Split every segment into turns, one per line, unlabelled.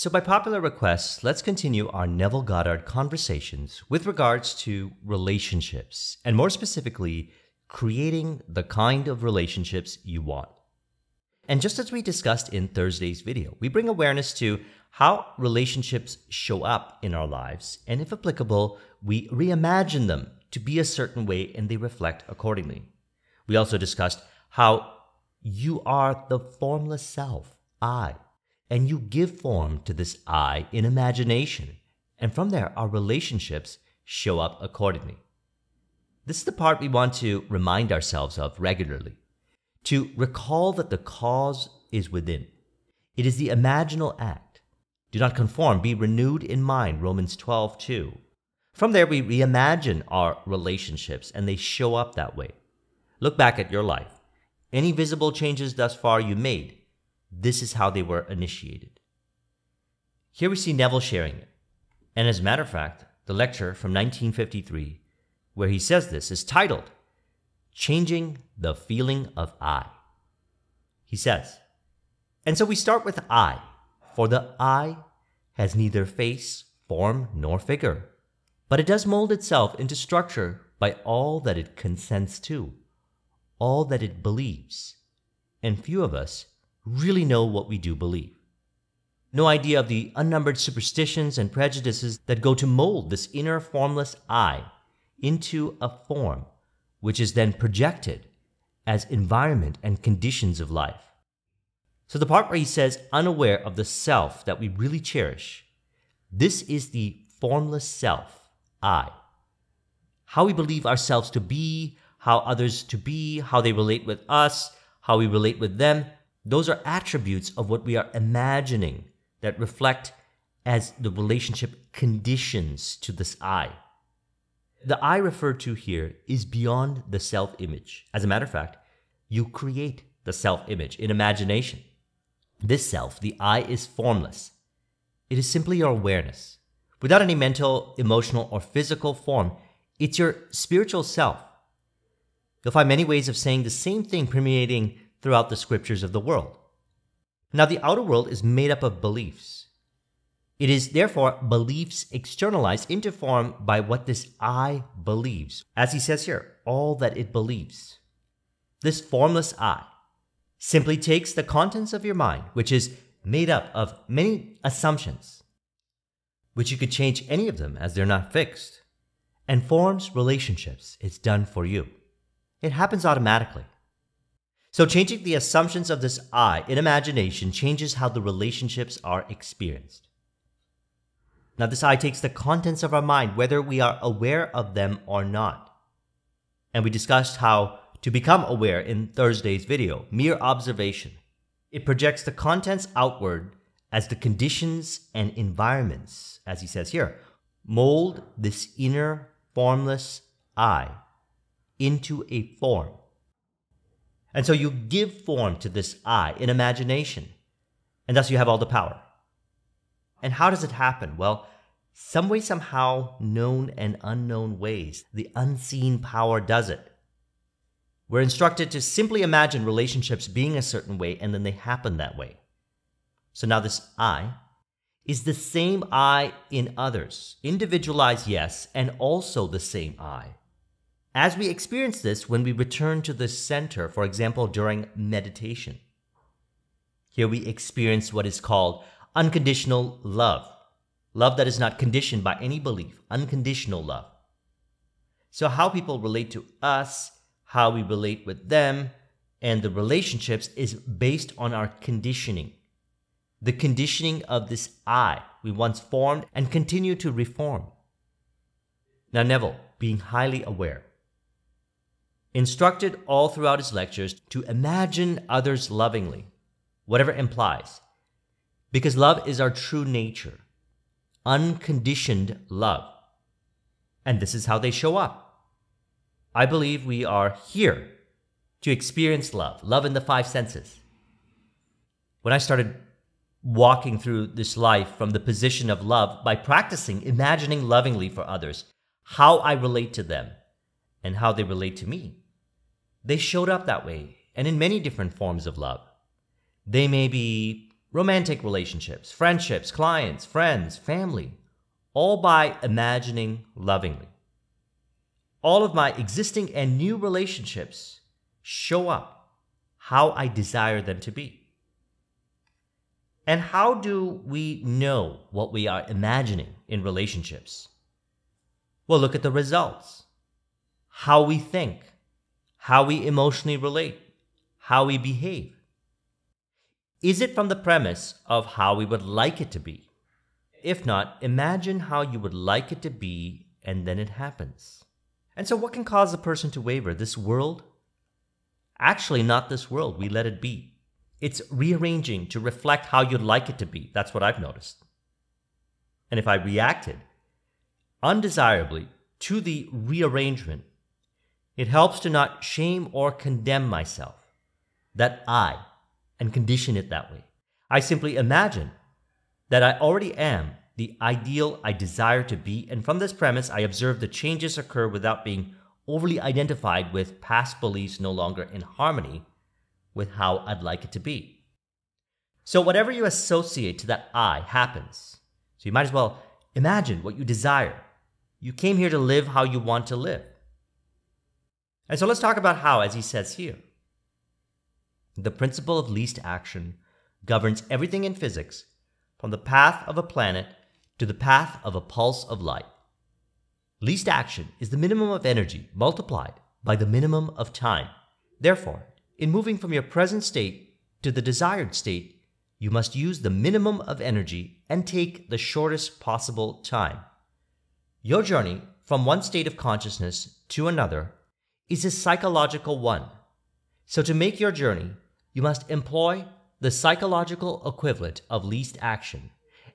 So by popular request, let's continue our Neville Goddard conversations with regards to relationships, and more specifically, creating the kind of relationships you want. And just as we discussed in Thursday's video, we bring awareness to how relationships show up in our lives, and if applicable, we reimagine them to be a certain way and they reflect accordingly. We also discussed how you are the formless self, I, and you give form to this I in imagination, and from there our relationships show up accordingly. This is the part we want to remind ourselves of regularly, to recall that the cause is within. It is the imaginal act. Do not conform, be renewed in mind, Romans 12:2. From there we reimagine our relationships and they show up that way. Look back at your life. Any visible changes thus far you made, this is how they were initiated. Here we see Neville sharing it. And as a matter of fact, the lecture from 1953, where he says this, is titled, Changing the Feeling of I. He says, and so we start with I, for the I has neither face, form, nor figure, but it does mold itself into structure by all that it consents to, all that it believes. And few of us really know what we do believe. No idea of the unnumbered superstitions and prejudices that go to mold this inner formless I into a form which is then projected as environment and conditions of life. So the part where he says unaware of the self that we really cherish, this is the formless self, I. How we believe ourselves to be, how others to be, how they relate with us, how we relate with them, those are attributes of what we are imagining that reflect as the relationship conditions to this I. The I referred to here is beyond the self-image. As a matter of fact, you create the self-image in imagination. This self, the I, is formless. It is simply your awareness. Without any mental, emotional, or physical form, it's your spiritual self. You'll find many ways of saying the same thing permeating throughout the scriptures of the world. Now, the outer world is made up of beliefs. It is therefore beliefs externalized into form by what this I believes. As he says here, all that it believes. This formless I simply takes the contents of your mind, which is made up of many assumptions, which you could change any of them as they're not fixed, and forms relationships. It's done for you. It happens automatically. So changing the assumptions of this I in imagination changes how the relationships are experienced. Now this I takes the contents of our mind, whether we are aware of them or not. And we discussed how to become aware in Thursday's video, mere observation. It projects the contents outward as the conditions and environments, as he says here, mold this inner formless I into a form. And so you give form to this I in imagination, and thus you have all the power. And how does it happen? Well, some way, somehow, known and unknown ways, the unseen power does it. We're instructed to simply imagine relationships being a certain way, and then they happen that way. So now this I is the same I in others, individualized, yes, and also the same I. As we experience this when we return to the center, for example, during meditation. Here we experience what is called unconditional love. Love that is not conditioned by any belief, unconditional love. So how people relate to us, how we relate with them, and the relationships is based on our conditioning. The conditioning of this I we once formed and continue to reform. Now Neville, being highly aware, instructed all throughout his lectures to imagine others lovingly, whatever implies, because love is our true nature, unconditioned love. And this is how they show up. I believe we are here to experience love, love in the five senses. When I started walking through this life from the position of love by practicing imagining lovingly for others, how I relate to them and how they relate to me, they showed up that way and in many different forms of love. They may be romantic relationships, friendships, clients, friends, family, all by imagining lovingly. All of my existing and new relationships show up how I desire them to be. And how do we know what we are imagining in relationships? Well, look at the results. How we think, how we emotionally relate, how we behave. Is it from the premise of how we would like it to be? If not, imagine how you would like it to be, and then it happens. And so what can cause a person to waver? This world? Actually, not this world. We let it be. It's rearranging to reflect how you'd like it to be. That's what I've noticed. And if I reacted undesirably to the rearrangement, it helps to not shame or condemn myself, and condition it that way. I simply imagine that I already am the ideal I desire to be, and from this premise, I observe the changes occur without being overly identified with past beliefs no longer in harmony with how I'd like it to be. So whatever you associate to that I happens. So you might as well imagine what you desire. You came here to live how you want to live. And so let's talk about how, as he says here. The principle of least action governs everything in physics, from the path of a planet to the path of a pulse of light. Least action is the minimum of energy multiplied by the minimum of time. Therefore, in moving from your present state to the desired state, you must use the minimum of energy and take the shortest possible time. Your journey from one state of consciousness to another is a psychological one. So to make your journey, you must employ the psychological equivalent of least action,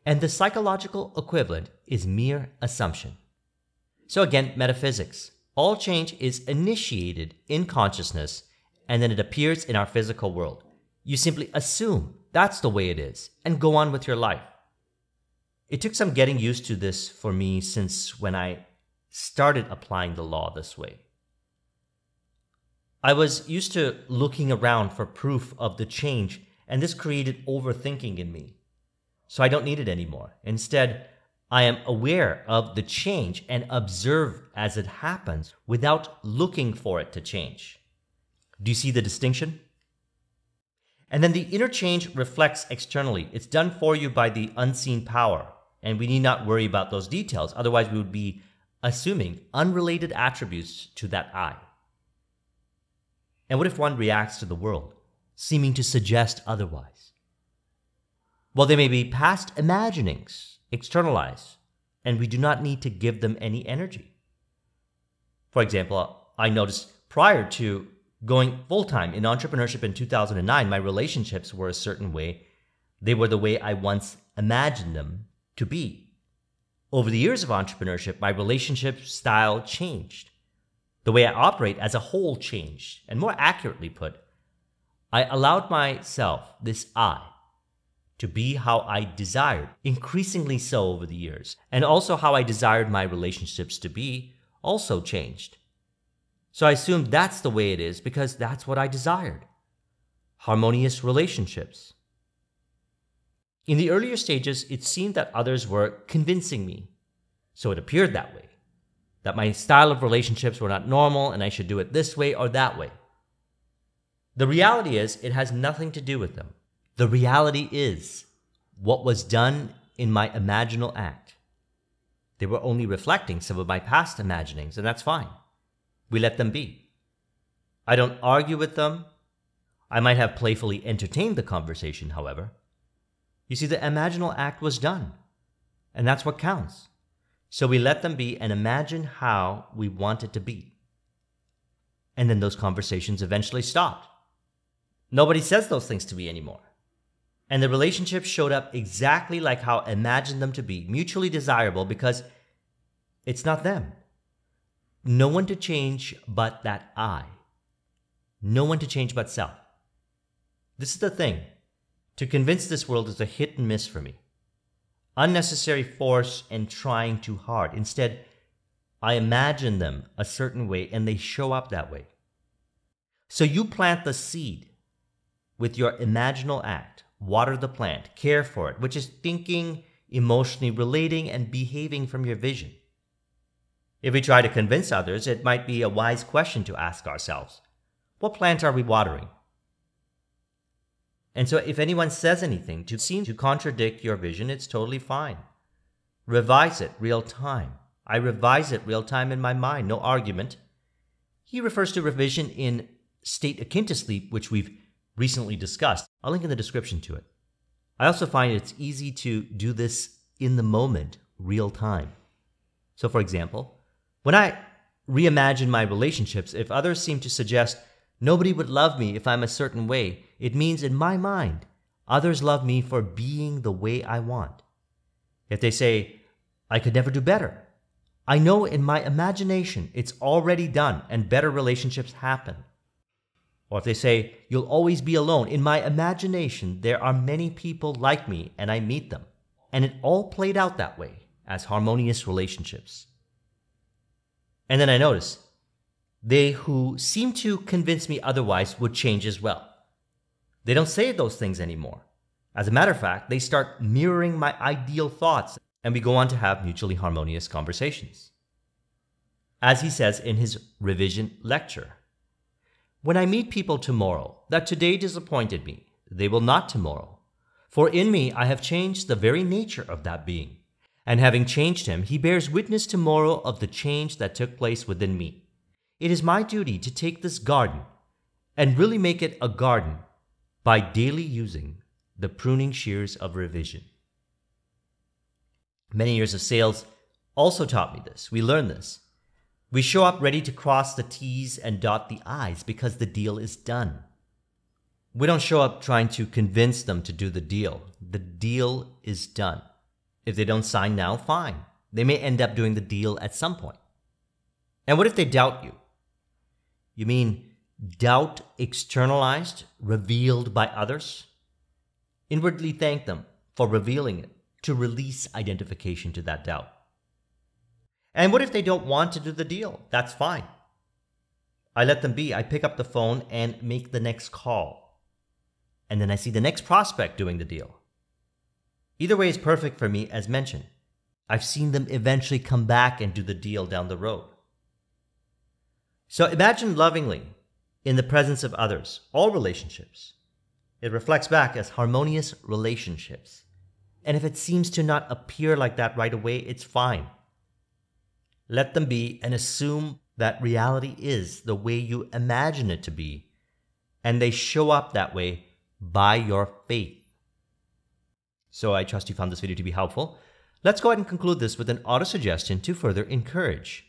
and the psychological equivalent is mere assumption. So again, metaphysics. All change is initiated in consciousness, and then it appears in our physical world. You simply assume that's the way it is, and go on with your life. It took some getting used to this for me since when I started applying the law this way. I was used to looking around for proof of the change, and this created overthinking in me. So I don't need it anymore. Instead, I am aware of the change and observe as it happens without looking for it to change. Do you see the distinction? And then the inner change reflects externally. It's done for you by the unseen power, and we need not worry about those details. Otherwise, we would be assuming unrelated attributes to that I. And what if one reacts to the world, seeming to suggest otherwise? Well, they may be past imaginings, externalized, and we do not need to give them any energy. For example, I noticed prior to going full-time in entrepreneurship in 2009, my relationships were a certain way. They were the way I once imagined them to be. Over the years of entrepreneurship, my relationship style changed. The way I operate as a whole changed, and more accurately put, I allowed myself, this I, to be how I desired, increasingly so over the years, and also how I desired my relationships to be also changed. So I assumed that's the way it is because that's what I desired. Harmonious relationships. In the earlier stages, it seemed that others were convincing me, so it appeared that way. That my style of relationships were not normal and I should do it this way or that way. The reality is, it has nothing to do with them. The reality is what was done in my imaginal act. They were only reflecting some of my past imaginings, and that's fine. We let them be. I don't argue with them. I might have playfully entertained the conversation, however. You see, the imaginal act was done, and that's what counts. So we let them be and imagine how we want it to be. And then those conversations eventually stopped. Nobody says those things to me anymore. And the relationships showed up exactly like how I imagined them to be, mutually desirable because it's not them. No one to change but that I. No one to change but self. This is the thing. To convince this world is a hit and miss for me. Unnecessary force and trying too hard. Instead, I imagine them a certain way and they show up that way. So you plant the seed with your imaginal act, water the plant, care for it, which is thinking, emotionally relating, and behaving from your vision. If we try to convince others, it might be a wise question to ask ourselves, what plant are we watering? And so if anyone says anything to seem to contradict your vision, it's totally fine. Revise it real time. I revise it real time in my mind, no argument. He refers to revision in state akin to sleep, which we've recently discussed. I'll link in the description to it. I also find it's easy to do this in the moment, real time. So for example, when I reimagine my relationships, if others seem to suggest nobody would love me if I'm a certain way, it means in my mind, others love me for being the way I want. If they say, I could never do better, I know in my imagination it's already done and better relationships happen. Or if they say, you'll always be alone, in my imagination there are many people like me and I meet them. And it all played out that way as harmonious relationships. And then I notice, they who seem to convince me otherwise would change as well. They don't say those things anymore. As a matter of fact, they start mirroring my ideal thoughts, and we go on to have mutually harmonious conversations. As he says in his revision lecture, when I meet people tomorrow that today disappointed me, they will not tomorrow. For in me I have changed the very nature of that being. And having changed him, he bears witness tomorrow of the change that took place within me. It is my duty to take this garden and really make it a garden by daily using the pruning shears of revision. Many years of sales also taught me this. We learn this. We show up ready to cross the T's and dot the I's because the deal is done. We don't show up trying to convince them to do the deal. The deal is done. If they don't sign now, fine. They may end up doing the deal at some point. And what if they doubt you? You mean doubt externalized, revealed by others? Inwardly thank them for revealing it to release identification to that doubt. And what if they don't want to do the deal? That's fine. I let them be. I pick up the phone and make the next call. And then I see the next prospect doing the deal. Either way is perfect for me, as mentioned. I've seen them eventually come back and do the deal down the road. So imagine lovingly in the presence of others, all relationships. It reflects back as harmonious relationships. And if it seems to not appear like that right away, it's fine. Let them be and assume that reality is the way you imagine it to be, and they show up that way by your faith. So I trust you found this video to be helpful. Let's go ahead and conclude this with an auto-suggestion to further encourage.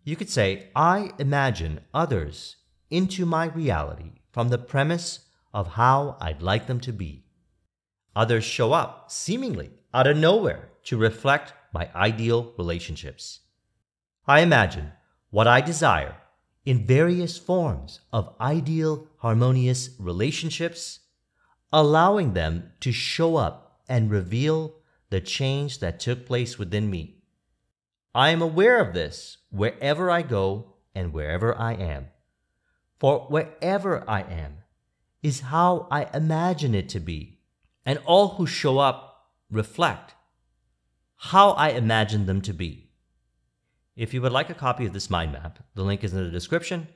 You could say, I imagine others into my reality from the premise of how I'd like them to be. Others show up, seemingly out of nowhere, to reflect my ideal relationships. I imagine what I desire in various forms of ideal, harmonious relationships, allowing them to show up and reveal the change that took place within me. I am aware of this wherever I go and wherever I am. For wherever I am is how I imagine it to be, and all who show up reflect how I imagine them to be. If you would like a copy of this mind map, the link is in the description.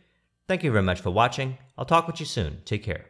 Thank you very much for watching. I'll talk with you soon. Take care.